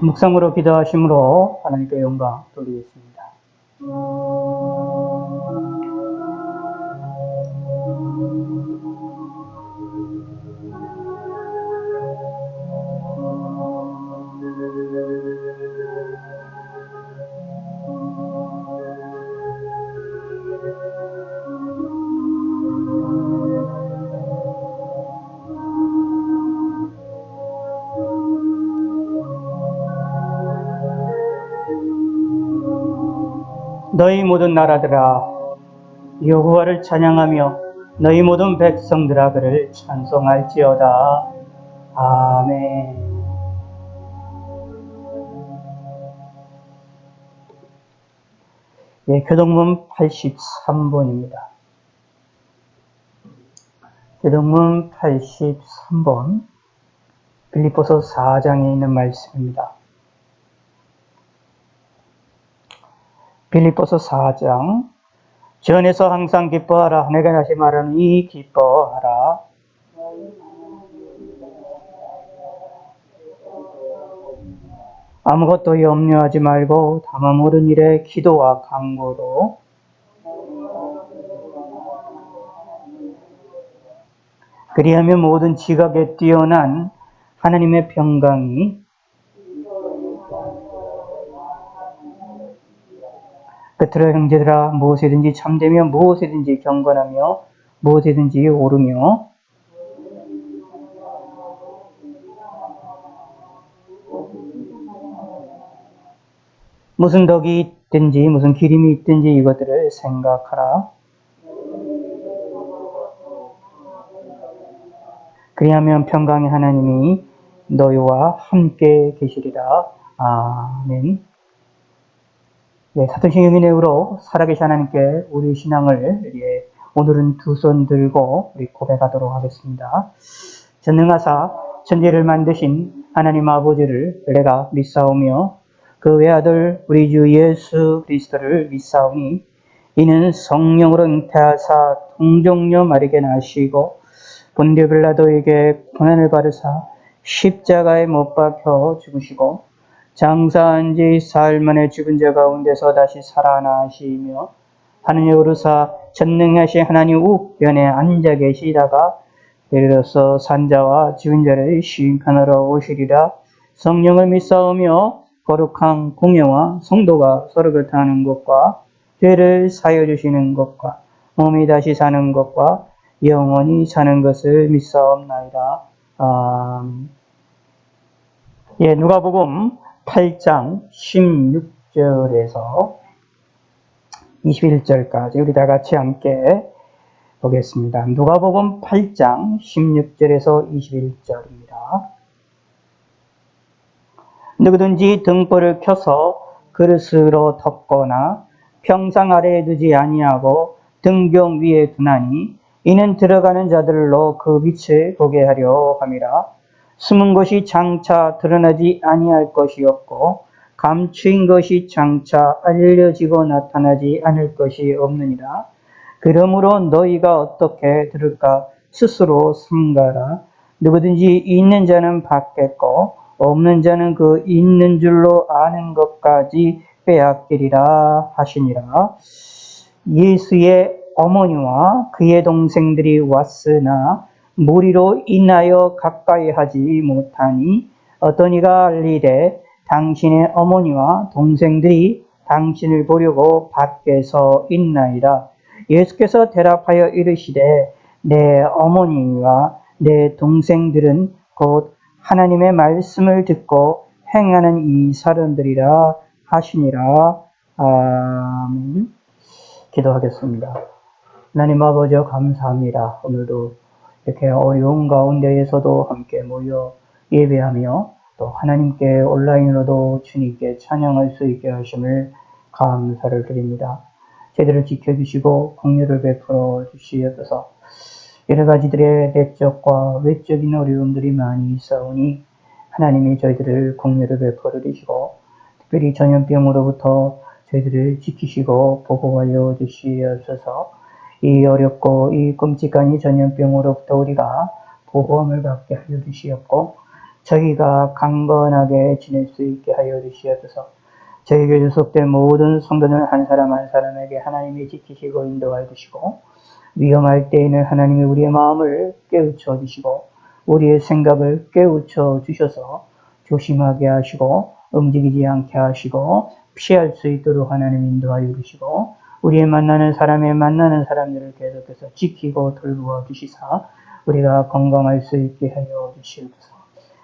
묵상으로 기도하심으로 하나님께 영광 돌리겠습니다. 너희 모든 나라들아 여호와를 찬양하며 너희 모든 백성들아 그를 찬송할지어다. 아멘. 예, 교동문 83번입니다. 교동문 83번 빌립보서 4장에 있는 말씀입니다. 빌립보서 4장 전에서 항상 기뻐하라. 내가 다시 말하노니 기뻐하라. 아무것도 염려하지 말고 다만 모든 일에 기도와 간구로 그리하면 모든 지각에 뛰어난 하나님의 평강이 끝으로 형제들아 무엇이든지 참되며 무엇이든지 경건하며 무엇이든지 옳으며 무슨 덕이 있든지 무슨 기림이 있든지 이것들을 생각하라. 그리하면 평강의 하나님이 너희와 함께 계시리라. 아멘. 예, 사도신경의 내용으로 살아계신 하나님께 우리 신앙을 오늘은 두 손 들고 우리 고백하도록 하겠습니다. 전능하사 천지를 만드신 하나님 아버지를 내가 믿사오며 그 외아들 우리 주 예수 그리스도를 믿사오니 이는 성령으로 잉태하사 동정녀 마리게 나시고 본디오 빌라도에게 고난을 받으사 십자가에 못 박혀 죽으시고 장사한 지 사흘 만에 죽은 자 가운데서 다시 살아나시며 하느님에 오르사 전능하신 하나님 우편에 앉아 계시다가 이르러서 산자와 죽은 자를 시인하러 오시리라. 성령을 믿사오며 거룩한 공예와 성도가 서로 교통하는 것과 죄를 사여 주시는 것과 몸이 다시 사는 것과 영원히 사는 것을 믿사옵나이다. 예, 누가복음 8장 16절에서 21절까지 우리 다 같이 함께 보겠습니다. 누가복음 8장 16절에서 21절입니다. 누구든지 등불을 켜서 그릇으로 덮거나 평상 아래에 두지 아니하고 등경 위에 두나니 이는 들어가는 자들로 그 빛을 보게 하려 함이라. 숨은 것이 장차 드러나지 아니할 것이었고 감추인 것이 장차 알려지고 나타나지 않을 것이 없느니라. 그러므로 너희가 어떻게 들을까 스스로 삼가라. 누구든지 있는 자는 받겠고 없는 자는 그 있는 줄로 아는 것까지 빼앗기리라 하시니라. 예수의 어머니와 그의 동생들이 왔으나 무리로 인하여 가까이 하지 못하니 어떤 이가 알리되 당신의 어머니와 동생들이 당신을 보려고 밖에서 있나이다. 예수께서 대답하여 이르시되 내 어머니와 내 동생들은 곧 하나님의 말씀을 듣고 행하는 이 사람들이라 하시니라. 아멘. 기도하겠습니다. 하나님 아버지 감사합니다. 오늘도 이렇게 어려운 가운데에서도 함께 모여 예배하며 또 하나님께 온라인으로도 주님께 찬양할 수 있게 하심을 감사를 드립니다. 저희들을 지켜주시고 긍휼을 베풀어 주시옵소서. 여러 가지들의 내적과 외적인 어려움들이 많이 있사오니 하나님이 저희들을 긍휼을 베풀어 주시고 특별히 전염병으로부터 저희들을 지키시고 보호하여 주시옵소서. 이 어렵고 이 끔찍한 이 전염병으로부터 우리가 보호함을 받게 하여 주시옵고 저희가 강건하게 지낼 수 있게 하여 주시옵소서. 저희 교회 소속된 모든 성도들 한 사람 한 사람에게 하나님이 지키시고 인도하여 주시고, 위험할 때에는 하나님이 우리의 마음을 깨우쳐 주시고 우리의 생각을 깨우쳐 주셔서 조심하게 하시고 움직이지 않게 하시고 피할 수 있도록 하나님 인도하여 주시고, 우리의 만나는 사람들을 계속해서 지키고 돌보아 주시사 우리가 건강할 수 있게 하여 주시옵소서.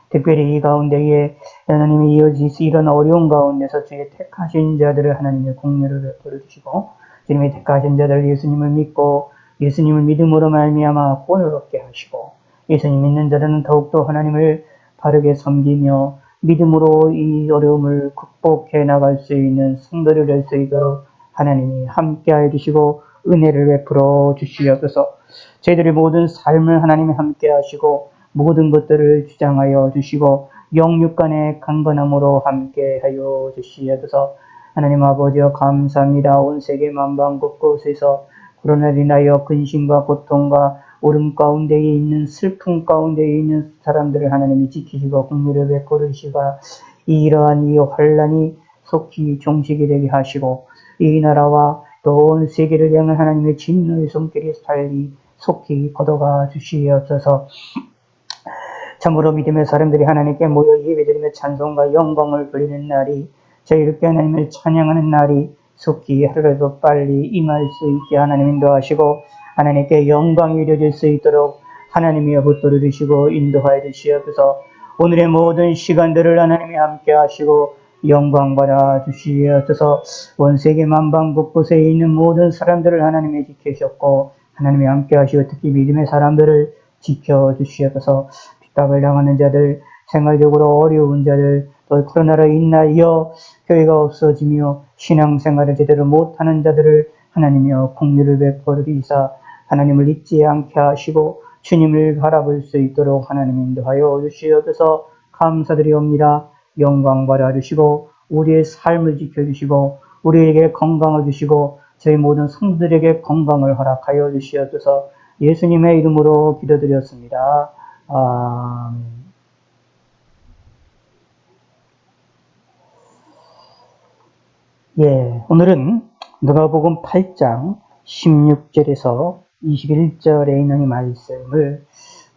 특별히 이 가운데에 하나님이 이어지시 이런 어려운 가운데서 주의 택하신 자들을 하나님의 공유를 베풀어 주시고, 주님의 택하신 자들 예수님을 믿고 예수님을 믿음으로 말미암아 구원을 얻게 하시고, 예수님 믿는 자들은 더욱더 하나님을 바르게 섬기며 믿음으로 이 어려움을 극복해 나갈 수 있는 성도를 될 수 있도록 하나님이 함께하여 주시고 은혜를 베풀어 주시옵소서. 저희들의 모든 삶을 하나님이 함께하시고 모든 것들을 주장하여 주시고 영육 간의 강건함으로 함께하여 주시옵소서. 하나님 아버지여 감사합니다. 온 세계 만방 곳곳에서 코로나로 인하여 근심과 고통과 오름 가운데에 있는 슬픔 가운데에 있는 사람들을 하나님이 지키시고 긍휼을 베풀어 주시가 이러한 이 환란이 속히 종식이 되게 하시고 이 나라와 또 온 세계를 향한 하나님의 진노의 손길이 빨리 속히 걷어가 주시옵소서. 참으로 믿음의 사람들이 하나님께 모여 예배드리며 찬송과 영광을 돌리는 날이, 저희 이렇게 하나님을 찬양하는 날이 속히 하루라도 빨리 임할 수 있게 하나님 인도하시고 하나님께 영광이 이루어질 수 있도록 하나님이 붙들어 주시고 인도하여 주시옵소서. 오늘의 모든 시간들을 하나님이 함께 하시고 영광 받아 주시옵소서. 온 세계 만방 곳곳에 있는 모든 사람들을 하나님이 지키셨고 하나님이 함께 하시고 특히 믿음의 사람들을 지켜 주시옵소서. 핍박을 당하는 자들, 생활적으로 어려운 자들, 또 코로나로 인하여 교회가 없어지며 신앙생활을 제대로 못하는 자들을 하나님이여 긍휼을 베풀어 주시사 하나님을 잊지 않게 하시고 주님을 바라볼 수 있도록 하나님 인도하여 주시옵소서. 감사드리옵니다. 영광 받아 주시고 우리의 삶을 지켜주시고 우리에게 건강을 주시고 저희 모든 성도들에게 건강을 허락하여 주시옵소서. 예수님의 이름으로 기도드렸습니다. 아멘. 오늘은 누가복음 8장 16절에서 21절에 있는 이 말씀을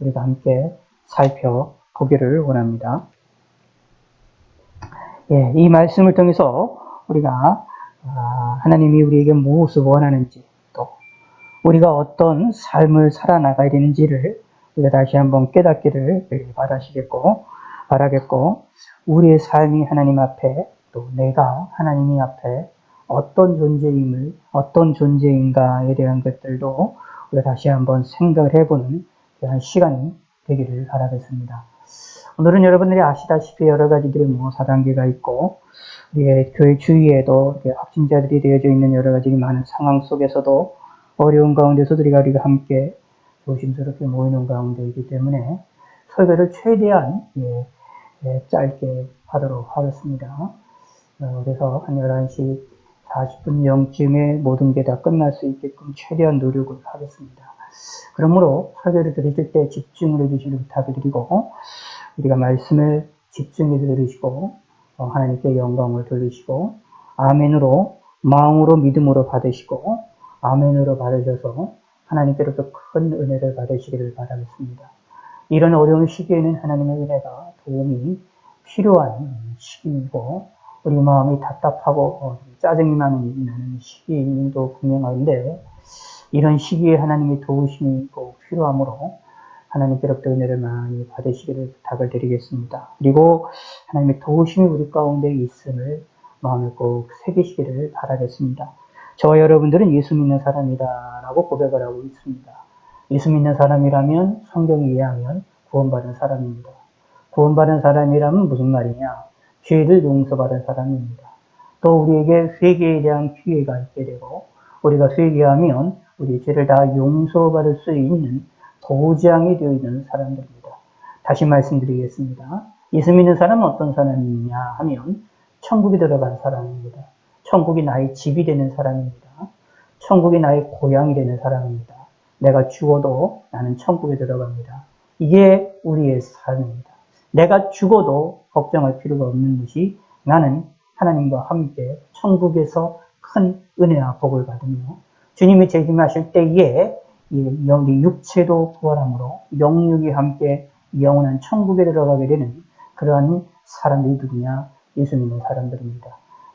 우리가 함께 살펴보기를 원합니다. 이 말씀을 통해서 우리가 하나님이 우리에게 무엇을 원하는지, 또 우리가 어떤 삶을 살아나가야 되는지를 우리가 다시 한번 깨닫기를 바라겠고, 우리의 삶이 하나님 앞에, 또 내가 하나님 앞에 어떤 존재인가에 대한 것들도 우리가 다시 한번 생각을 해보는 그런 시간이 되기를 바라겠습니다. 오늘은 여러분들이 아시다시피 여러 가지들의 4단계가 있고, 우리의 교회 주위에도 확진자들이 되어져 있는 여러 가지 많은 상황 속에서도 어려운 가운데서도 우리가 함께 조심스럽게 모이는 가운데이기 때문에 설교를 최대한 짧게 하도록 하겠습니다. 그래서 한 11시 40분 영쯤에 모든 게 다 끝날 수 있게끔 최대한 노력을 하겠습니다. 그러므로 설교를 들으실 때 집중을 해주시길 부탁을 드리고, 우리가 말씀을 집중해서 들으시고 하나님께 영광을 돌리시고 아멘으로 마음으로 믿음으로 받으시고 아멘으로 받으셔서 하나님께로부터 큰 은혜를 받으시기를 바라겠습니다. 이런 어려운 시기에는 하나님의 은혜가 도움이 필요한 시기이고 우리 마음이 답답하고 짜증이 나는 시기임도 분명한데, 이런 시기에 하나님의 도우심이 꼭 필요하므로 하나님께로부터 은혜를 많이 받으시기를 부탁을 드리겠습니다. 그리고 하나님의 도우심이 우리 가운데 있음을 마음에 꼭 새기시기를 바라겠습니다. 저와 여러분들은 예수 믿는 사람이다 라고 고백을 하고 있습니다. 예수 믿는 사람이라면 성경에 의하면 구원받은 사람입니다. 구원받은 사람이라면 무슨 말이냐? 죄를 용서받은 사람입니다. 또 우리에게 회개에 대한 기회가 있게 되고, 우리가 회개하면 우리 죄를 다 용서받을 수 있는 보장이 되어 있는 사람들입니다. 다시 말씀드리겠습니다. 예수 믿는 사람은 어떤 사람이냐 하면 천국에 들어간 사람입니다. 천국이 나의 집이 되는 사람입니다. 천국이 나의 고향이 되는 사람입니다. 내가 죽어도 나는 천국에 들어갑니다. 이게 우리의 삶입니다. 내가 죽어도 걱정할 필요가 없는 것이 나는 하나님과 함께 천국에서 큰 은혜와 복을 받으며 주님이 재림하실 때에 우리 육체도 부활함으로 영육이 함께 영원한 천국에 들어가게 되는 그러한 사람들이 누구냐? 예수 믿는 사람들입니다.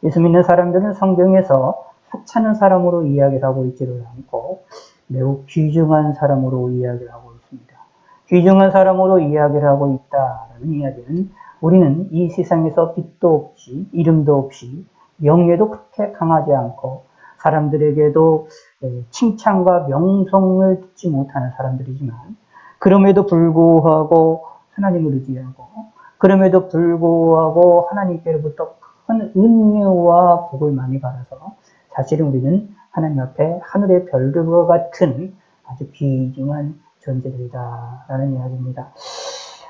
예수 믿는 사람들은 성경에서 하찮은 사람으로 이야기를 하고 있지를 않고 매우 귀중한 사람으로 이야기를 하고 있습니다. 귀중한 사람으로 이야기를 하고 있다라는 이야기는 우리는 이 세상에서 빛도 없이 이름도 없이 명예도 그렇게 강하지 않고 사람들에게도 칭찬과 명성을 듣지 못하는 사람들이지만 그럼에도 불구하고 하나님을 의지하고 그럼에도 불구하고 하나님께로부터 큰 은혜와 복을 많이 받아서 사실은 우리는 하나님 앞에 하늘의 별들과 같은 아주 귀중한 존재들이다라는 이야기입니다.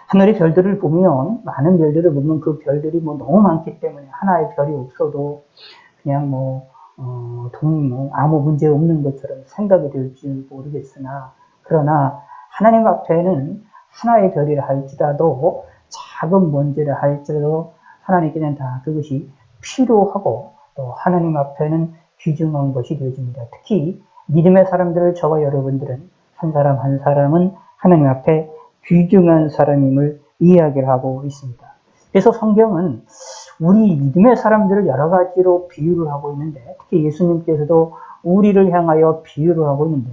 하늘의 별들을 보면 많은 별들을 보면 그 별들이 너무 많기 때문에 하나의 별이 없어도 그냥 아무 문제 없는 것처럼 생각이 될지 모르겠으나 그러나 하나님 앞에는 하나의 별이라 할지라도 작은 먼지를 할지라도 하나님께는 다 그것이 필요하고 또 하나님 앞에는 귀중한 것이 되어집니다. 특히 믿음의 사람들 저와 여러분들은 한 사람 한 사람은 하나님 앞에 귀중한 사람임을 이야기를 하고 있습니다. 그래서 성경은 우리 믿음의 사람들을 여러 가지로 비유를 하고 있는데 특히 예수님께서도 우리를 향하여 비유를 하고 있는데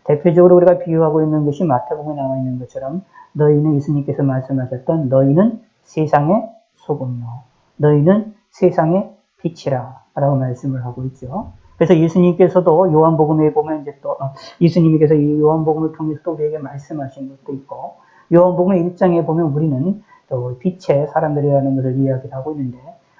대표적으로 우리가 비유하고 있는 것이 마태복음에 나와 있는 것처럼 너희는 예수님께서 말씀하셨던 너희는 세상의 소금이요 너희는 세상의 빛이라 라고 말씀을 하고 있죠. 그래서 예수님께서도 요한복음에 보면 이제 또 예수님께서 이 요한복음을 통해서 또 우리에게 말씀하신 것도 있고 요한복음 1장에 보면 우리는 또 빛의 사람들이라는 것을 이야기하고 있는데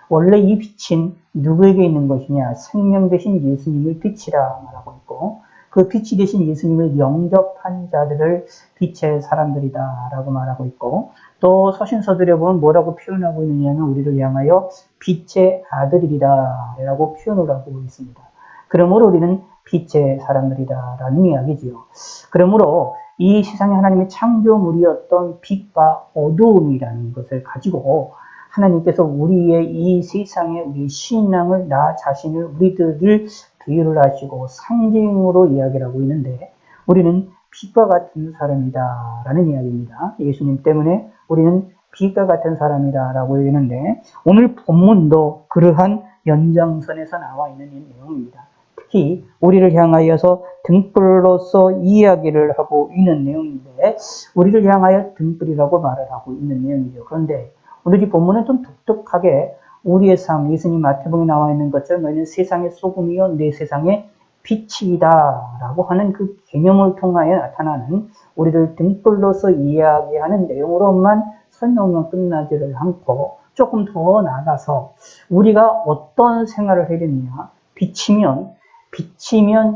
원래 이 빛은 누구에게 있는 것이냐 생명 되신 예수님을 빛이라 말하고 있고 그 빛이 되신 예수님을 영접한 자들을 빛의 사람들이다 라고 말하고 있고 또 서신서들에 보면 뭐라고 표현하고 있느냐면 우리를 향하여 빛의 아들이다 라고 표현을 하고 있습니다. 그러므로 우리는 빛의 사람들이다 라는 이야기지요. 그러므로 이 세상에 하나님의 창조물이었던 빛과 어두움이라는 것을 가지고 하나님께서 우리의 이 세상에 우리 신앙을 나 자신을 우리들을 비유를 하시고 상징으로 이야기를 하고 있는데 우리는 빛과 같은 사람이다 라는 이야기입니다. 예수님 때문에 우리는 빛과 같은 사람이다 라고 얘기하는데 오늘 본문도 그러한 연장선에서 나와 있는 이 내용입니다. 특히 우리를 향하여서 등불로서 이야기를 하고 있는 내용인데 우리를 향하여 등불이라고 말을 하고 있는 내용이죠. 그런데 오늘 이 본문은 좀 독특하게 우리의 삶, 예수님 마태복음에 나와 있는 것처럼 너희는 세상의 소금이요 내 세상의 빛이다 라고 하는 그 개념을 통하여 나타나는 우리를 등불로서 이야기하는 내용으로만 설명만 끝나지를 않고 조금 더 나아가서 우리가 어떤 생활을 해야 되느냐 빛이면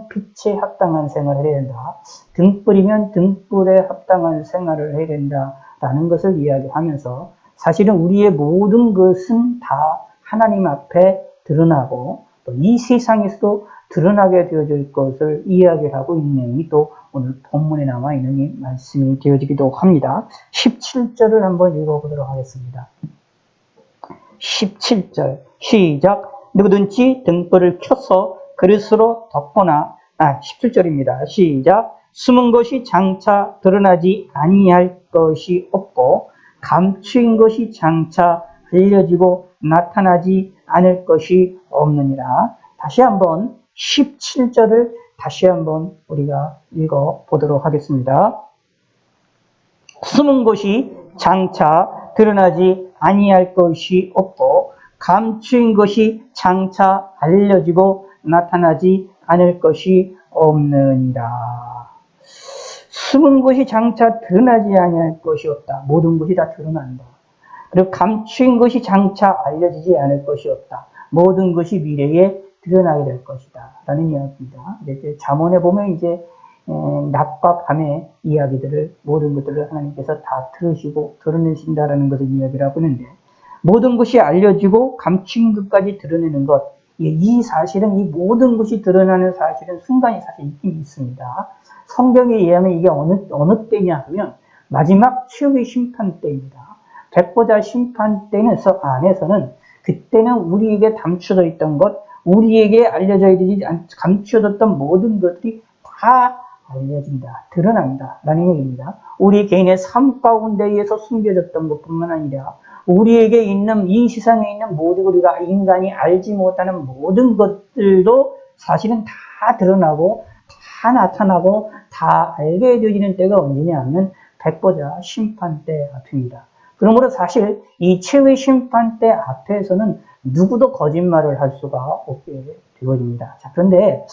빛에 합당한 생활을 해야 된다. 등불이면 등불에 합당한 생활을 해야 된다라는 것을 이야기하면서 사실은 우리의 모든 것은 다 하나님 앞에 드러나고 또 이 세상에서도 드러나게 되어질 것을 이야기하고 있는 내용이 또 오늘 본문에 나와 있는 이 말씀이 되어지기도 합니다. 17절을 한번 읽어보도록 하겠습니다. 17절 시작. 누구든지 등불을 켜서 그릇으로 덮거나 17절입니다. 시작. 숨은 것이 장차 드러나지 아니할 것이 없고 감추인 것이 장차 알려지고 나타나지 않을 것이 없느니라. 다시 한번 17절을 다시 한번 우리가 읽어보도록 하겠습니다. 숨은 것이 장차 드러나지 아니할 것이 없고 감추인 것이 장차 알려지고 나타나지 않을 것이 없느니라. 숨은 것이 장차 드러나지 아니할 것이 없다. 모든 것이 다 드러난다. 그리고 감추인 것이 장차 알려지지 않을 것이 없다. 모든 것이 미래에 드러나게 될 것이다. 라는 이야기입니다. 이제 잠언에 보면 이제 낮과 밤의 이야기들을 모든 것들을 하나님께서 다 들으시고 드러내신다라는 것을 이야기를 하고 있는데 모든 것이 알려지고 감춘 것까지 드러내는 것, 이 사실은 이 모든 것이 드러나는 사실은 순간이 사실 있긴 있습니다. 성경에 의하면 이게 어느 때냐 하면 마지막 최후의 심판 때입니다. 백보자 심판 때는 안에서는 그때는 우리에게 감춰져 있던 것, 우리에게 알려져야 되지 감춰졌던 모든 것들이 다 알려진다, 드러난다 라는 얘기입니다. 우리 개인의 삶 가운데에서 숨겨졌던 것뿐만 아니라 우리에게 있는 이 세상에 있는 모든 우리가 인간이 알지 못하는 모든 것들도 사실은 다 드러나고 다 나타나고 다 알게 되어지는 때가 언제냐 하면 백보자 심판대 앞입니다. 그러므로 사실 이 최후의 심판대 앞에서는 누구도 거짓말을 할 수가 없게 되어집니다. 자, 그런데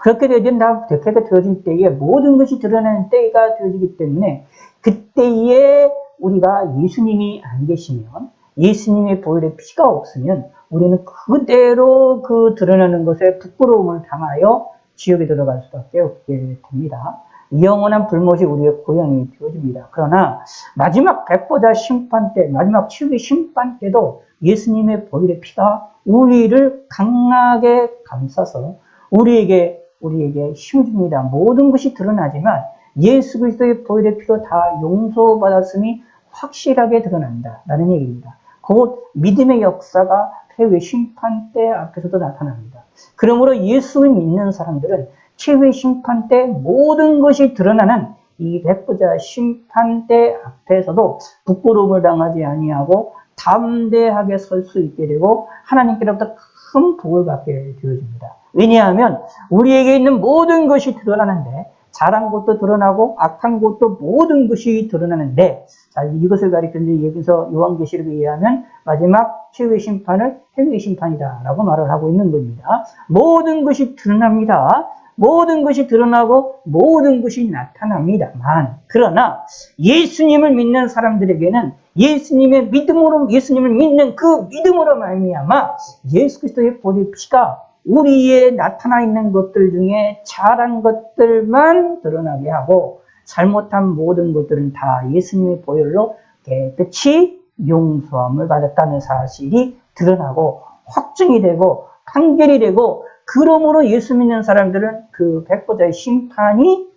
그렇게 되어질 때에 모든 것이 드러나는 때가 되어지기 때문에 그때에 우리가 예수님이 안 계시면, 예수님의 보혈의 피가 없으면 우리는 그대로 그 드러나는 것에 부끄러움을 당하여 지옥에 들어갈 수밖에 없게 됩니다. 영원한 불못이 우리의 고향이 되어집니다. 그러나 마지막 백보자 심판 때, 마지막 최후의 심판 때도 예수님의 보혈의 피가 우리를 강하게 감싸서 우리에게 힘을 줍니다. 모든 것이 드러나지만 예수 그리스도의 보혈의 피로 다 용서받았음이 확실하게 드러난다라는 얘기입니다. 곧 믿음의 역사가 최후의 심판 때 앞에서도 나타납니다. 그러므로 예수를 믿는 사람들은 최후의 심판 때 모든 것이 드러나는 이 백보자 심판 때 앞에서도 부끄러움을 당하지 아니하고 담대하게 설 수 있게 되고 하나님께로부터 큰 복을 받게 되어집니다. 왜냐하면 우리에게 있는 모든 것이 드러나는데 잘한 것도 드러나고 악한 것도 모든 것이 드러나는데, 자, 이것을 가리키는 여기서 요한계시록에 의하면 마지막 최후의 심판을 해외의 심판이다 라고 말을 하고 있는 겁니다. 모든 것이 드러납니다. 모든 것이 드러나고 모든 것이 나타납니다만, 그러나 예수님을 믿는 사람들에게는 예수님의 믿음으로, 예수님을 믿는 그 믿음으로 말미암아 예수 그리스도의 보혈의 피가 우리에 나타나 있는 것들 중에 잘한 것들만 드러나게 하고 잘못한 모든 것들은 다 예수님의 보혈로 깨끗이 용서함을 받았다는 사실이 드러나고 확증이 되고 판결이 되고, 그러므로 예수 믿는 사람들은 그 백보자의 심판이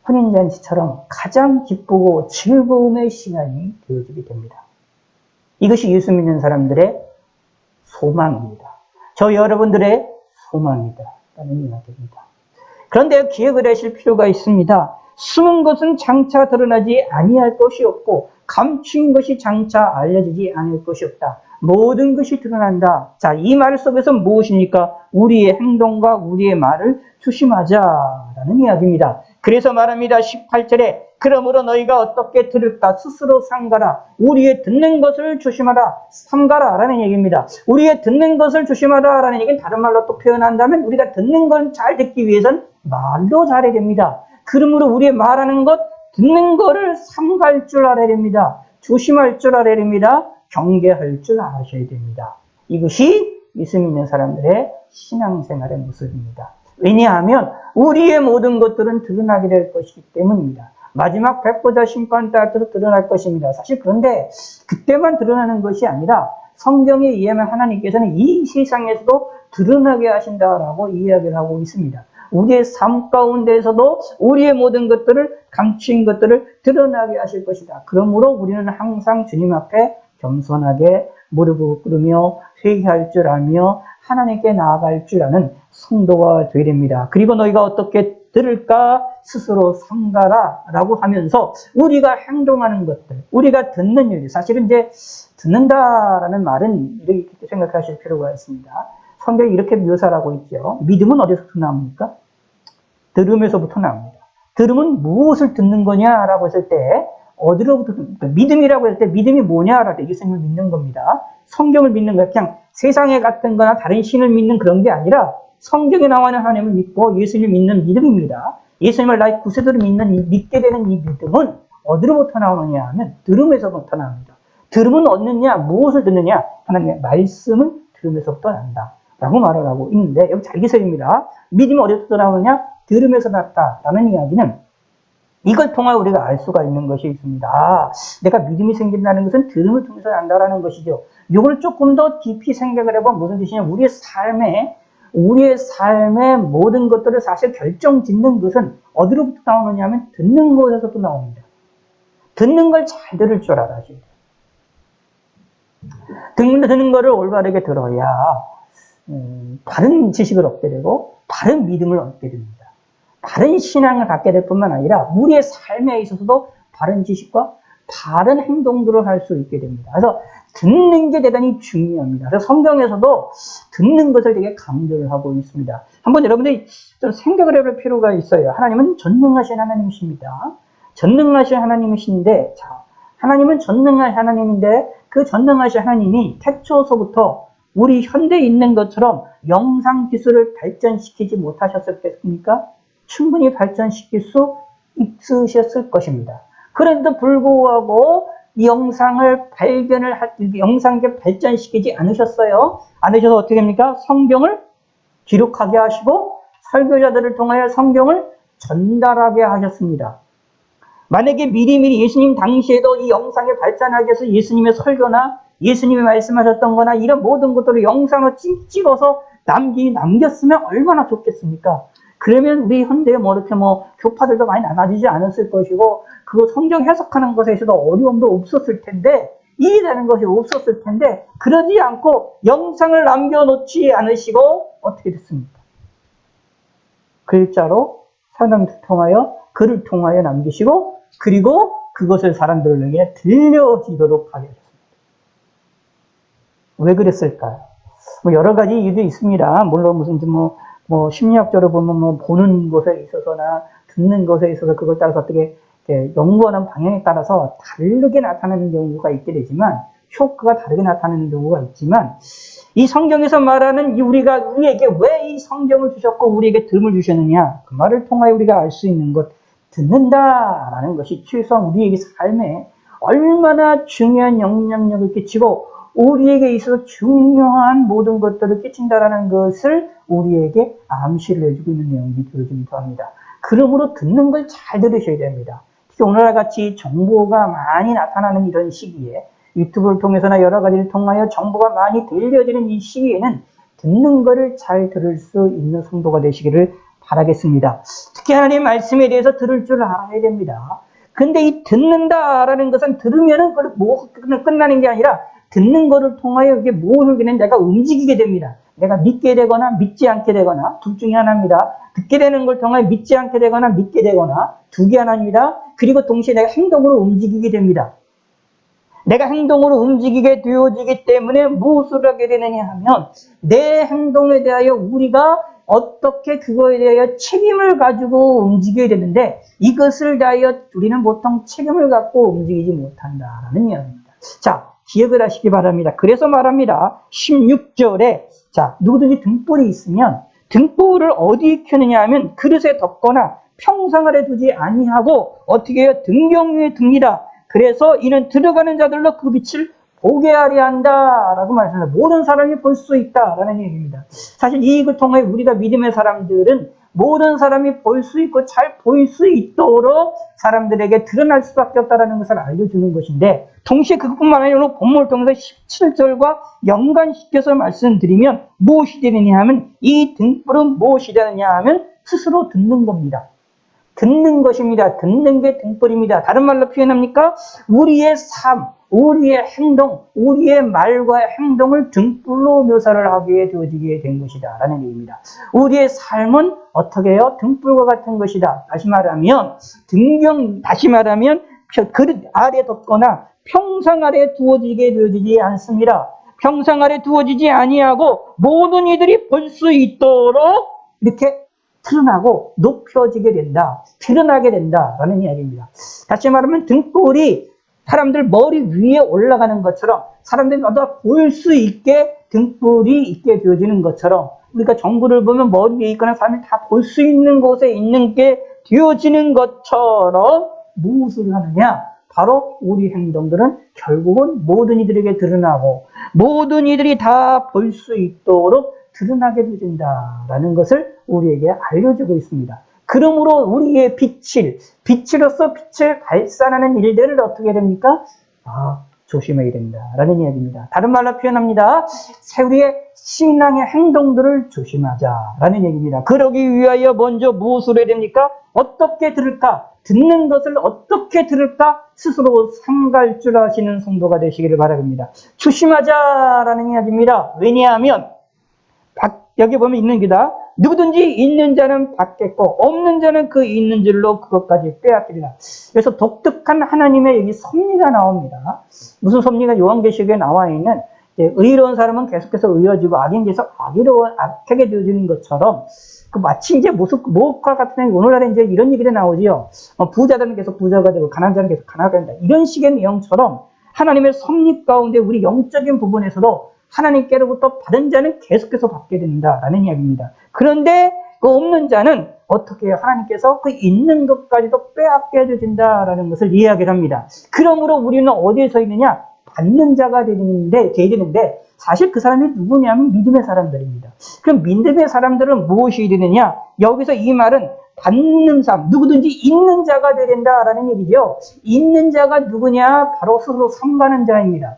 혼인잔치처럼 가장 기쁘고 즐거움의 시간이 되어지게 됩니다. 이것이 예수 믿는 사람들의 소망입니다. 저 여러분들의 소망이다 라는 이야기입니다. 그런데 기억을 하실 필요가 있습니다. 숨은 것은 장차 드러나지 아니할 것이 없고 감추인 것이 장차 알려지지 않을 것이 없다. 모든 것이 드러난다. 자, 이 말 속에서 무엇입니까? 우리의 행동과 우리의 말을 조심하자라는 이야기입니다. 그래서 말합니다. 18절에 그러므로 너희가 어떻게 들을까 스스로 삼가라. 우리의 듣는 것을 조심하라. 삼가라 라는 얘기입니다. 우리의 듣는 것을 조심하라 라는 얘기는 다른 말로 또 표현한다면 우리가 듣는 걸 잘 듣기 위해서는 말도 잘해야 됩니다. 그러므로 우리의 말하는 것, 듣는 거를 삼갈 줄 알아야 됩니다. 조심할 줄 알아야 됩니다. 경계할 줄 아셔야 됩니다. 이것이 믿음 있는 사람들의 신앙생활의 모습입니다. 왜냐하면 우리의 모든 것들은 드러나게 될 것이기 때문입니다. 마지막 백보자 심판 때 앞에서 드러날 것입니다. 사실 그런데 그때만 드러나는 것이 아니라 성경에 의하면 하나님께서는 이 세상에서도 드러나게 하신다라고 이야기를 하고 있습니다. 우리의 삶 가운데에서도 우리의 모든 것들을 감추인 것들을 드러나게 하실 것이다. 그러므로 우리는 항상 주님 앞에 겸손하게 무릎을 꿇으며 회개할 줄 알며 하나님께 나아갈 줄 아는 성도가 되어야 됩니다. 그리고 너희가 어떻게 들을까 스스로 삼가라 라고 하면서 우리가 행동하는 것들, 우리가 듣는 일, 사실은 이제 듣는다라는 말은 이렇게 생각하실 필요가 있습니다. 성경이 이렇게 묘사를 하고 있죠. 믿음은 어디서부터 나옵니까? 들음에서부터 나옵니다. 들음은 무엇을 듣는 거냐라고 했을 때 어디로부터 듣습니까? 믿음이라고 했을 때 믿음이 뭐냐라고 할 때 예수님을 믿는 겁니다. 성경을 믿는 거야. 그냥 세상에 같은 거나 다른 신을 믿는 그런 게 아니라 성경에 나와 있는 하나님을 믿고 예수님을 믿는 믿음입니다. 예수님을 나의 구세주로 믿게 되는 이 믿음은 어디로부터 나오느냐 하면 들음에서부터 나옵니다. 들음은 얻느냐, 무엇을 듣느냐? 하나님의 말씀을 들음에서부터 난다 라고 말을 하고 있는데, 여기 잘 기억입니다. 믿음이 어디서부터 나오느냐? 들음에서 났다라는 이야기는 이걸 통해 우리가 알 수가 있는 것이 있습니다. 내가 믿음이 생긴다는 것은 들음을 통해서 난다라는 것이죠. 이걸 조금 더 깊이 생각을 해보면 무슨 뜻이냐? 우리의 삶의 모든 것들을 사실 결정짓는 것은 어디로부터 나오느냐 하면 듣는 것에서도 나옵니다. 듣는 걸 잘 들을 줄 알아야지. 듣는 거를 올바르게 들어야 바른 지식을 얻게 되고 바른 믿음을 얻게 됩니다. 바른 신앙을 갖게 될 뿐만 아니라 우리의 삶에 있어서도 바른 지식과 바른 행동들을 할 수 있게 됩니다. 그래서 듣는 게 대단히 중요합니다. 그래서 성경에서도 듣는 것을 되게 강조를 하고 있습니다. 한번 여러분들이 좀 생각을 해볼 필요가 있어요. 하나님은 전능하신 하나님이십니다. 전능하신 하나님이신데, 자, 하나님은 전능한 하나님인데 그 전능하신 하나님이 태초서부터 우리 현대에 있는 것처럼 영상 기술을 발전시키지 못하셨겠습니까? 충분히 발전시킬 수 있으셨을 것입니다. 그런데도 불구하고 이 영상을 영상을 발전시키지 않으셨어요. 않으셔서 어떻게 됩니까? 성경을 기록하게 하시고 설교자들을 통하여 성경을 전달하게 하셨습니다. 만약에 미리미리 예수님 당시에도 이 영상을 발전하기 위해서 예수님의 설교나 예수님이 말씀하셨던 거나 이런 모든 것들을 영상으로 찍어서 남겼으면 얼마나 좋겠습니까? 그러면 우리 현대에 이렇게 교파들도 많이 나눠지지 않았을 것이고, 그거 성경 해석하는 것에 있어도 어려움도 없었을 텐데, 이해되는 것이 없었을 텐데, 그러지 않고 영상을 남겨놓지 않으시고, 어떻게 됐습니까? 글자로 사람을 통하여, 글을 통하여 남기시고, 그리고 그것을 사람들에게 들려지도록 하게 됐습니다. 왜 그랬을까요? 여러 가지 이유도 있습니다. 물론 무슨 심리학적으로 보면 보는 것에 있어서나 듣는 것에 있어서 그걸 따라서 어떻게 연구하는 방향에 따라서 다르게 나타나는 경우가 있게 되지만, 효과가 다르게 나타나는 경우가 있지만, 이 성경에서 말하는 우리에게 왜 이 성경을 주셨고 우리에게 들음을 주셨느냐, 그 말을 통하여 우리가 알 수 있는 것, 듣는다라는 것이 최소한 우리에게 삶에 얼마나 중요한 영향력을 끼치고 우리에게 있어서 중요한 모든 것들을 끼친다라는 것을 우리에게 암시를 해주고 있는 내용이 되어지기도 합니다. 그러므로 듣는 걸 잘 들으셔야 됩니다. 특히 오늘날 같이 정보가 많이 나타나는 이런 시기에, 유튜브를 통해서나 여러 가지를 통하여 정보가 많이 들려지는 이 시기에는 듣는 것을 잘 들을 수 있는 성도가 되시기를 바라겠습니다. 특히 하나님의 말씀에 대해서 들을 줄 알아야 됩니다. 근데 이 듣는다라는 것은 들으면은 끝나는 게 아니라 듣는 것을 통하여 이게 무엇을 내가 움직이게 됩니다. 내가 믿게 되거나 믿지 않게 되거나 둘 중에 하나입니다. 듣게 되는 걸 통하여 믿지 않게 되거나 믿게 되거나 두 개 하나입니다. 그리고 동시에 내가 행동으로 움직이게 됩니다. 내가 행동으로 움직이게 되어지기 때문에 무엇을 하게 되느냐 하면 내 행동에 대하여 우리가 어떻게 그거에 대하여 책임을 가지고 움직여야 되는데 이것을 대하여 우리는 보통 책임을 갖고 움직이지 못한다라는 이야기입니다. 자, 기억을 하시기 바랍니다. 그래서 말합니다. 16절에 자, 누구든지 등불이 있으면 등불을 어디 켜느냐 하면 그릇에 덮거나 평상 아래 두지 아니하고 어떻게 해요? 등경 위에 둡니다. 그래서 이는 들어가는 자들로 그 빛을 보게 하려 한다라고 말씀합니다. 모든 사람이 볼 수 있다라는 얘기입니다. 사실 이익을 통해 우리가 믿음의 사람들은 모든 사람이 볼 수 있고 잘 보일 수 있도록 사람들에게 드러날 수밖에 없다는 것을 알려주는 것인데, 동시에 그것뿐만 아니라 본문을 통해서 17절과 연관시켜서 말씀드리면 무엇이 되느냐 하면 이 등불은 무엇이 되느냐 하면 스스로 듣는 겁니다. 듣는 것입니다. 듣는 게 등불입니다. 다른 말로 표현합니까? 우리의 삶, 우리의 행동, 우리의 말과 행동을 등불로 묘사를 하게 되어지게 된 것이다 라는 얘기입니다. 우리의 삶은 어떻게 해요? 등불과 같은 것이다. 다시 말하면 그릇 아래 덮거나 평상 아래 두어지게 되어지지 않습니다. 평상 아래 두어지지 아니하고 모든 이들이 볼 수 있도록 이렇게 드러나고 높여지게 된다, 드러나게 된다라는 이야기입니다. 다시 말하면 등불이 사람들 머리 위에 올라가는 것처럼 사람들이 볼 수 있게 등불이 있게 되어지는 것처럼 우리가 정부를 보면 머리 위에 있거나 사람들이 다 볼 수 있는 곳에 있는 게 되어지는 것처럼 무엇을 하느냐? 바로 우리 행동들은 결국은 모든 이들에게 드러나고 모든 이들이 다 볼 수 있도록 드러나게 되어진다라는 것을 우리에게 알려주고 있습니다. 그러므로 우리의 빛으로서 빛을 발산하는 일들을 어떻게 됩니까? 조심해야 된다라는 이야기입니다. 다른 말로 표현합니다. 우리의 신앙의 행동들을 조심하자라는 얘기입니다. 그러기 위하여 먼저 무엇을 해야 됩니까? 어떻게 들을까? 듣는 것을 어떻게 들을까 스스로 삼갈 줄 아시는 성도가 되시기를 바랍니다. 조심하자라는 이야기입니다. 왜냐하면 여기 보면 있는 게다. 누구든지 있는 자는 받겠고 없는 자는 그 있는 줄로 그것까지 빼앗기리라. 그래서 독특한 하나님의 여기 섭리가 나옵니다. 무슨 섭리가 요한계시록에 나와 있는 의로운 사람은 계속해서 의로워지고 악인 계속 악하게 되어지는 것처럼 마치 이제 무엇과 같은 오늘날에 이제 이런 얘기가 나오지요. 부자들은 계속 부자가 되고 가난한 자는 계속 가난하게 된다. 이런 식의 내용처럼 하나님의 섭리 가운데 우리 영적인 부분에서도 하나님께로부터 받은 자는 계속해서 받게 된다라는 이야기입니다. 그런데 그 없는 자는 어떻게 해요? 하나님께서 그 있는 것까지도 빼앗게 해주신다라는 것을 이야기를 합니다. 그러므로 우리는 어디에 서 있느냐? 받는 자가 돼야 되는데 사실 그 사람이 누구냐면 믿음의 사람들입니다. 그럼 믿음의 사람들은 무엇이 되느냐? 여기서 이 말은 받는 삶, 누구든지 있는 자가 되야 된다라는 얘기죠. 있는 자가 누구냐? 바로 스스로 삼가는 자입니다.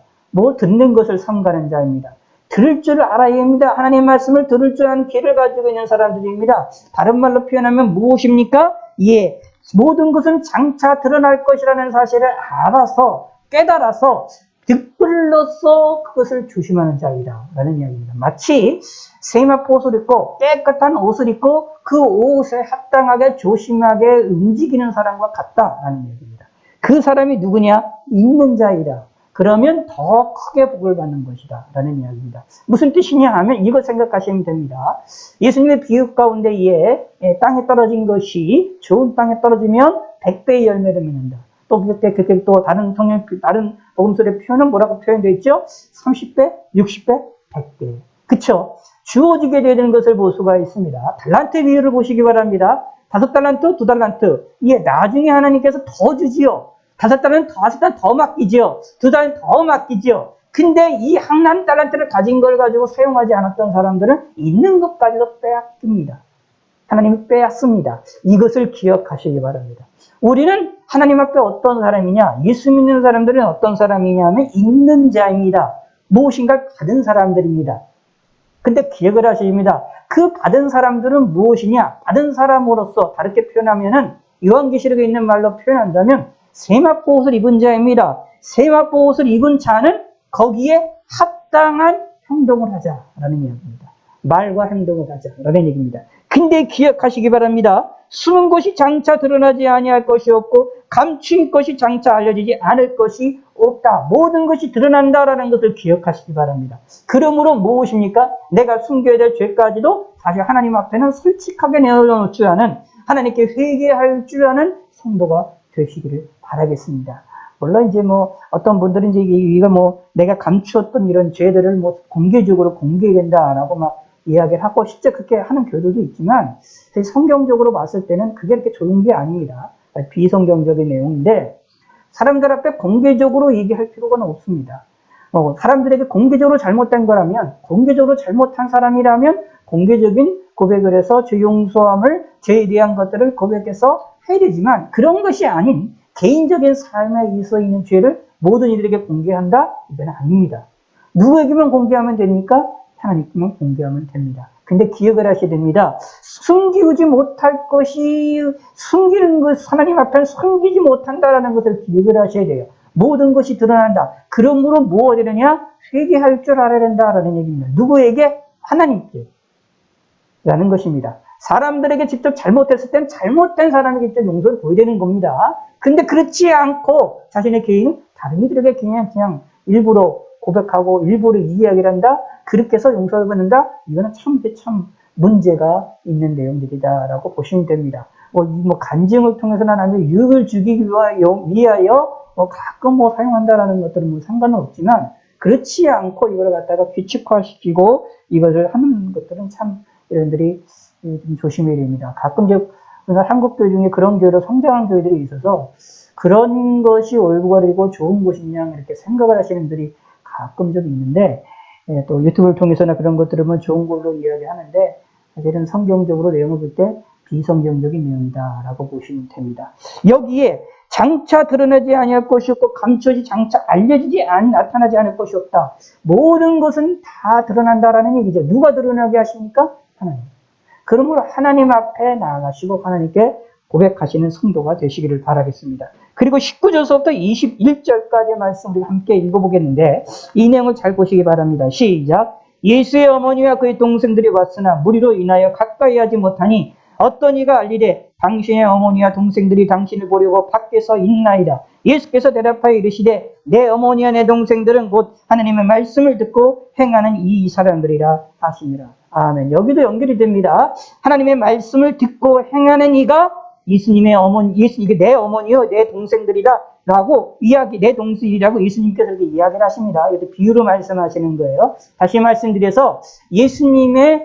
듣는 것을 삼가는 자입니다. 들을 줄 알아야 합니다. 하나님의 말씀을 들을 줄 아는 귀를 가지고 있는 사람들입니다. 다른 말로 표현하면 무엇입니까? 예, 모든 것은 장차 드러날 것이라는 사실을 알아서 깨달아서 듣불로써 그것을 조심하는 자이다 라는 이야기입니다. 마치 세마포 옷을 입고 깨끗한 옷을 입고 그 옷에 합당하게 조심하게 움직이는 사람과 같다라는 이야기입니다. 그 사람이 누구냐? 있는 자이다. 그러면 더 크게 복을 받는 것이다 라는 이야기입니다. 무슨 뜻이냐 하면 이걸 생각하시면 됩니다. 예수님의 비유 가운데 땅에 떨어진 것이 좋은 땅에 떨어지면 100배의 열매를 맺는다. 또 그때 또 다른 복음서의 표현은 뭐라고 표현되어 있죠? 30배, 60배, 100배. 그쵸? 주어지게 되는 것을 볼 수가 있습니다. 달란트 비유를 보시기 바랍니다. 5달란트, 2달란트. 나중에 하나님께서 더 주지요. 5달은 더 맡기지요. 2달은 더 맡기지요. 근데 이 한 달란트를 가진 걸 가지고 사용하지 않았던 사람들은 있는 것까지도 빼앗깁니다. 하나님이 빼앗습니다. 이것을 기억하시기 바랍니다. 우리는 하나님 앞에 어떤 사람이냐? 예수 믿는 사람들은 어떤 사람이냐 하면 있는 자입니다. 무엇인가 받은 사람들입니다. 근데 기억을 하십니다. 그 받은 사람들은 무엇이냐? 받은 사람으로서 다르게 표현하면은 요한계시록에 있는 말로 표현한다면 세마포 옷을 입은 자입니다. 세마포 옷을 입은 자는 거기에 합당한 행동을 하자라는 이야기입니다. 말과 행동을 하자라는 얘기입니다. 근데 기억하시기 바랍니다. 숨은 것이 장차 드러나지 아니할 것이 없고 감추인 것이 장차 알려지지 않을 것이 없다. 모든 것이 드러난다라는 것을 기억하시기 바랍니다. 그러므로 무엇입니까? 내가 숨겨야 될 죄까지도 사실 하나님 앞에는 솔직하게 내어놓을 줄 아는, 하나님께 회개할 줄 아는 성도가 되시기를 바라겠습니다. 물론 이제 어떤 분들은 이제 내가 감추었던 이런 죄들을 공개적으로 공개해야 된다라고 막 이야기를 하고 실제 그렇게 하는 교도도 있지만 성경적으로 봤을 때는 그게 그렇게 좋은 게 아닙니다. 비성경적인 내용인데 사람들 앞에 공개적으로 얘기할 필요가 없습니다. 사람들에게 공개적으로 잘못된 거라면, 공개적으로 잘못한 사람이라면 공개적인 고백을 해서 죄 용서함을, 죄에 대한 것들을 고백해서 해야 되지만 그런 것이 아닌 개인적인 삶에 있어 있는 죄를 모든 이들에게 공개한다? 이건 아닙니다. 누구에게만 공개하면 됩니까? 하나님께만 공개하면 됩니다. 근데 기억을 하셔야 됩니다. 숨기지 못할 것이, 숨기는 것, 하나님 앞에는 숨기지 못한다라는 것을 기억을 하셔야 돼요. 모든 것이 드러난다. 그러므로 무엇이 되느냐? 회개할 줄 알아야 된다라는 얘기입니다. 누구에게? 하나님께. 라는 것입니다. 사람들에게 직접 잘못했을 땐 잘못된 사람에게 직접 용서를 보여야 되는 겁니다. 근데 그렇지 않고 자신의 개인은 다른 이들에게 그냥 일부러 고백하고 일부러 이야기를 한다? 그렇게 해서 용서를 받는다? 이거는 참 문제가 있는 내용들이다라고 보시면 됩니다. 간증을 통해서는 아니면 유익을 주기 위하여 가끔 사용한다라는 것들은 상관은 없지만 그렇지 않고 이걸 갖다가 규칙화시키고 이것을 하는 것들은 참 여러분들이 좀 조심해야 됩니다. 가끔 이제 한국 교회 중에 그런 교회로 성장한 교회들이 있어서 그런 것이 올바르고 좋은 것이냐 이렇게 생각을 하시는 분들이 가끔 좀 있는데 또 유튜브를 통해서나 그런 것 들으면 좋은 걸로 이야기하는데 사실은 성경적으로 내용을 볼 때 비성경적인 내용이다라고 보시면 됩니다. 여기에 장차 드러나지 아니할 것이 없고 감춰지 장차 나타나지 않을 것이 없다. 모든 것은 다 드러난다라는 얘기죠. 누가 드러나게 하십니까? 하나님. 그러므로 하나님 앞에 나아가시고 하나님께 고백하시는 성도가 되시기를 바라겠습니다. 그리고 19절서부터 21절까지의 말씀 우리 함께 읽어보겠는데 이 내용을 잘 보시기 바랍니다. 시작. 예수의 어머니와 그의 동생들이 왔으나 무리로 인하여 가까이 하지 못하니 어떤 이가 알리되 당신의 어머니와 동생들이 당신을 보려고 밖에서 있나이다. 예수께서 대답하여 이르시되 내 어머니와 내 동생들은 곧 하나님의 말씀을 듣고 행하는 이 사람들이라 하시니라. 아멘. 여기도 연결이 됩니다. 하나님의 말씀을 듣고 행하는 이가 예수님의 어머니, 예수님이 내 어머니요, 내 동생들이다. 라고 내 동생이라고 예수님께서 이렇게 이야기를 하십니다. 이것도 비유로 말씀하시는 거예요. 다시 말씀드려서 예수님이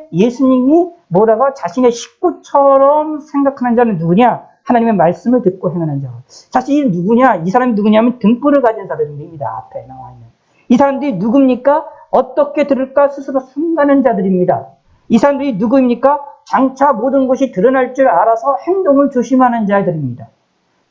뭐라고 자신의 식구처럼 생각하는 자는 누구냐? 하나님의 말씀을 듣고 행하는 자. 자신이 누구냐? 이 사람이 누구냐면 등불을 가진 사람입니다. 앞에 나와 있는. 이 사람들이 누굽니까? 어떻게 들을까 스스로 삼가는 자들입니다. 이 사람들이 누구입니까? 장차 모든 것이 드러날 줄 알아서 행동을 조심하는 자들입니다.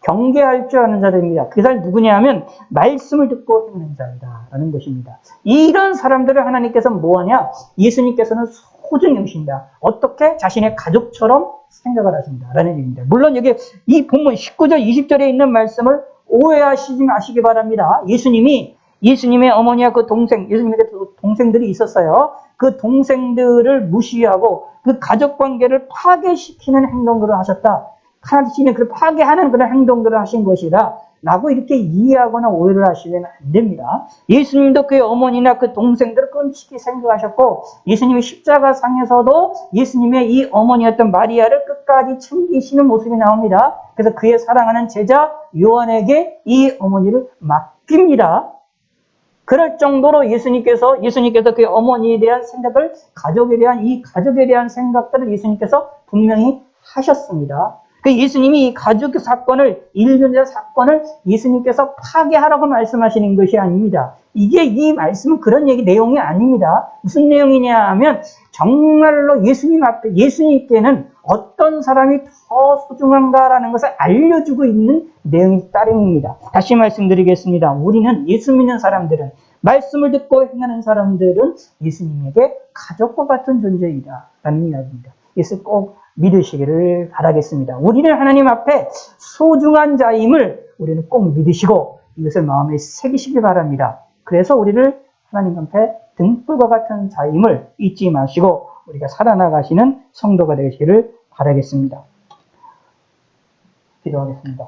경계할 줄 아는 자들입니다. 그 사람이 누구냐 하면 말씀을 듣고 행하는 자이다라는 것입니다. 이런 사람들을 하나님께서 뭐하냐? 예수님께서는 소중히 여기신다. 어떻게? 자신의 가족처럼 생각을 하신다. 라는 얘기입니다. 물론 여기 이 본문 19절 20절에 있는 말씀을 오해하시지 마시기 바랍니다. 예수님의 어머니와 그 예수님의 동생들이 있었어요. 그 동생들을 무시하고 그 가족 관계를 파괴시키는 행동들을 하셨다. 하나님이 그를 파괴하는 그런 행동들을 하신 것이다. 라고 이렇게 이해하거나 오해를 하시면 안 됩니다. 예수님도 그의 어머니나 그 동생들을 끔찍히 생각하셨고 예수님의 십자가상에서도 예수님의 이 어머니였던 마리아를 끝까지 챙기시는 모습이 나옵니다. 그래서 그의 사랑하는 제자 요한에게 이 어머니를 맡깁니다. 그럴 정도로 예수님께서 그의 어머니에 대한 생각을 가족에 대한 생각들을 예수님께서 분명히 하셨습니다. 그 예수님이 이 가족 사건을 인륜자 사건을 예수님께서 파괴하라고 말씀하시는 것이 아닙니다. 이 말씀은 그런 내용이 아닙니다. 무슨 내용이냐 하면 정말로 예수님께는 어떤 사람이 더 소중한가라는 것을 알려주고 있는 내용이 따름입니다. 다시 말씀드리겠습니다. 우리는 예수 믿는 사람들은 말씀을 듣고 행하는 사람들은 예수님에게 가족과 같은 존재이다 라는 이야기입니다. 이것을 꼭 믿으시기를 바라겠습니다. 우리는 하나님 앞에 소중한 자임을 우리는 꼭 믿으시고 이것을 마음에 새기시기 바랍니다. 그래서 우리를 하나님 앞에 등불과 같은 자임을 잊지 마시고 우리가 살아나가시는 성도가 되시기를 바라겠습니다. 기도하겠습니다.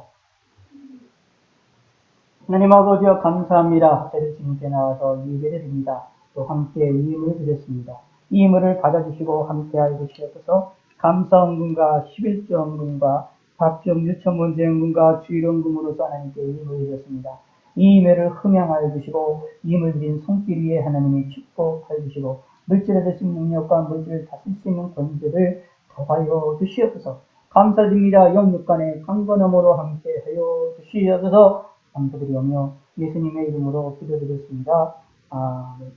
하나님 아버지여 감사합니다. 때를 주님께 나와서 예배를 드립니다. 또 함께 이임을 드렸습니다. 이임을 받아주시고 함께 알고 주셔서 감사헌금과 11조헌금과 각종 유천문제헌금과 주일헌금으로서 하나님께 이임을 드렸습니다. 이 임회를 흠양하여 주시고 이임을 드린 손길 위에 하나님이 축복하여 주시고 물질에 대신 능력과 물질을 다쓸 수 있는 권세를 더하여 주시옵소서. 감사드립니다. 영육간의 강건함으로 함께하여 주시옵소서. 감사드리오며 예수님의 이름으로 기도드렸습니다. 아멘.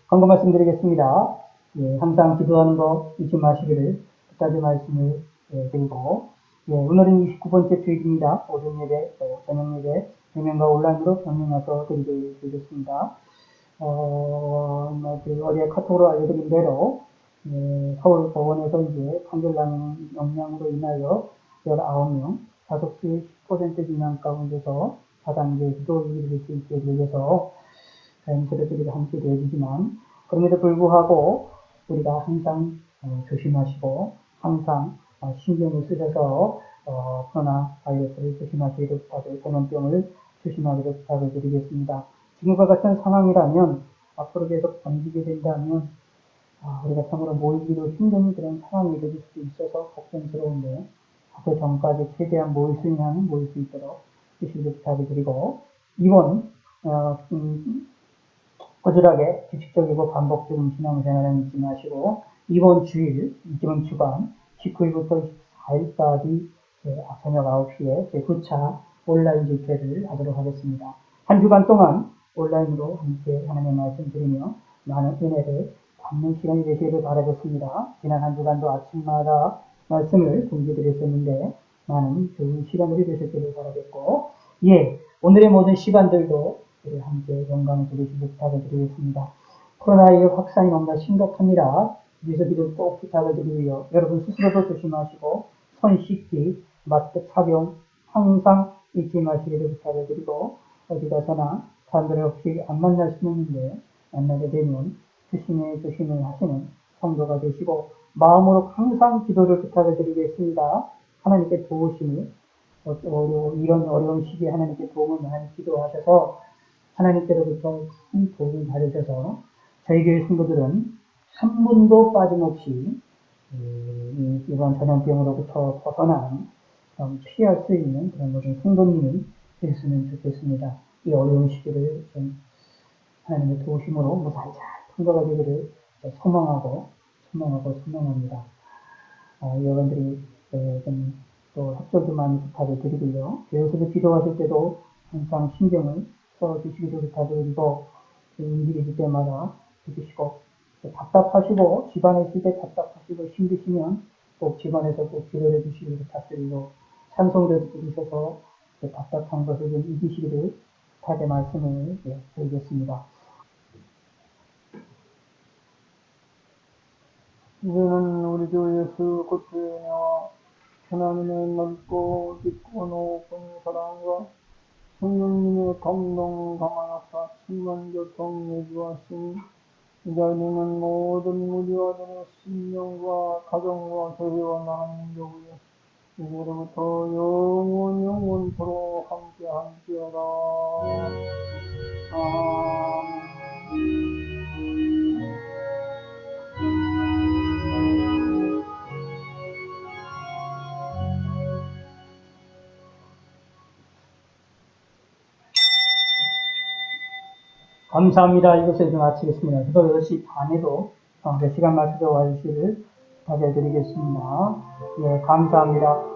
광고 말씀드리겠습니다. 항상 기도하는 거 잊지 마시기를 끝까지 말씀을 드리고, 오늘은 29번째 주일입니다. 오전 예배, 저녁 예배, 대면과 온라인으로 병행해서 드리겠습니다. 어제 카톡으로 알려드린 대로, 서울 법원에서 이제 판결 나는 역량으로 인하여 19명, 가족수 10% 미만 가운데서 4단계 기도를 드릴 수 있게 되어서 자연스럽게 함께 되어지지만 그럼에도 불구하고 우리가 항상 조심하시고 항상 신경을 쓰셔서 코로나 바이러스를 조심하시기를 부탁을 전염병을 조심하기를 부탁을 드리겠습니다. 지금과 같은 상황이라면 앞으로 계속 번지게 된다면 우리가 참으로 모이기도 힘든 그런 상황이 될 수도 있어서 걱정스러운데 그 전까지 최대한 모일 수 있도록 주시기를 부탁을 드리고 이번 꾸준하게 규칙적이고 반복적인 신앙생활을 잊지 마시고 이번 주간 19일부터 24일까지 저녁 9시에 제9차 온라인 집회를 하도록 하겠습니다. 한 주간 동안 온라인으로 함께 하나님의 말씀 드리며 많은 은혜를 받는 시간이 되시기를 바라겠습니다. 지난 한 주간도 아침마다 말씀을 공지드렸었는데 많은 좋은 시간들이 되셨기를 바라겠고 오늘의 모든 시간들도 우리 함께 영광을 드리시기 부탁을 드리겠습니다. 코로나19 확산이 너무나 심각합니다. 위에서 기도 꼭 부탁을 드리고요. 여러분 스스로도 조심하시고 손 씻기, 마스크 착용 항상 잊지 마시기를 부탁을 드리고 어디 가서나 사람들을 혹시 안 만날 수는 있는데 만나게 되면 조심을 하시는 성도가 되시고 마음으로 항상 기도를 부탁을 드리겠습니다. 하나님께 도우심을 이런 어려운 시기에 하나님께 도움을 많이 기도하셔서 하나님께로부터 큰 도움을 받으셔서 저희 교회 성도들은 한 분도 빠짐없이 이번 전염병으로부터 벗어난 피할 수 있는 그런 모든 성도님이 됐으면 좋겠습니다. 이 어려운 시기를 좀 하나님의 도우심으로 무사히 잘 통과가 되기를 소망합니다. 여러분들이 또 협조도 많이 부탁을 드리고요. 교회에서도 기도하실 때도 항상 신경을 써주시기를 부탁드리고 움직이실 때마다 해주시고 답답하시고 집안에 있을 때 답답하시고 힘드시면 꼭 집안에서 꼭 기도해 주시기를 부탁드리고 찬송도 들으셔서 답답한 것을 좀 이기시기를 부탁의 말씀을 드리겠습니다. 이제는 우리 주 예수 그리스도의 은혜와 하나님의 넓고 깊고 높은 사랑과 성령님의 감동 강하사 충만 교통 내주하신 이자리는 모든 무리와들의 심령과 가정과 교회와 나라는 교회 이제로부터 영원토록 함께할지어다. 감사합니다. 이것을 마치겠습니다. 저도 8시 반에도 시간 맞춰서 와주시기를 부탁드리겠습니다. 예, 감사합니다.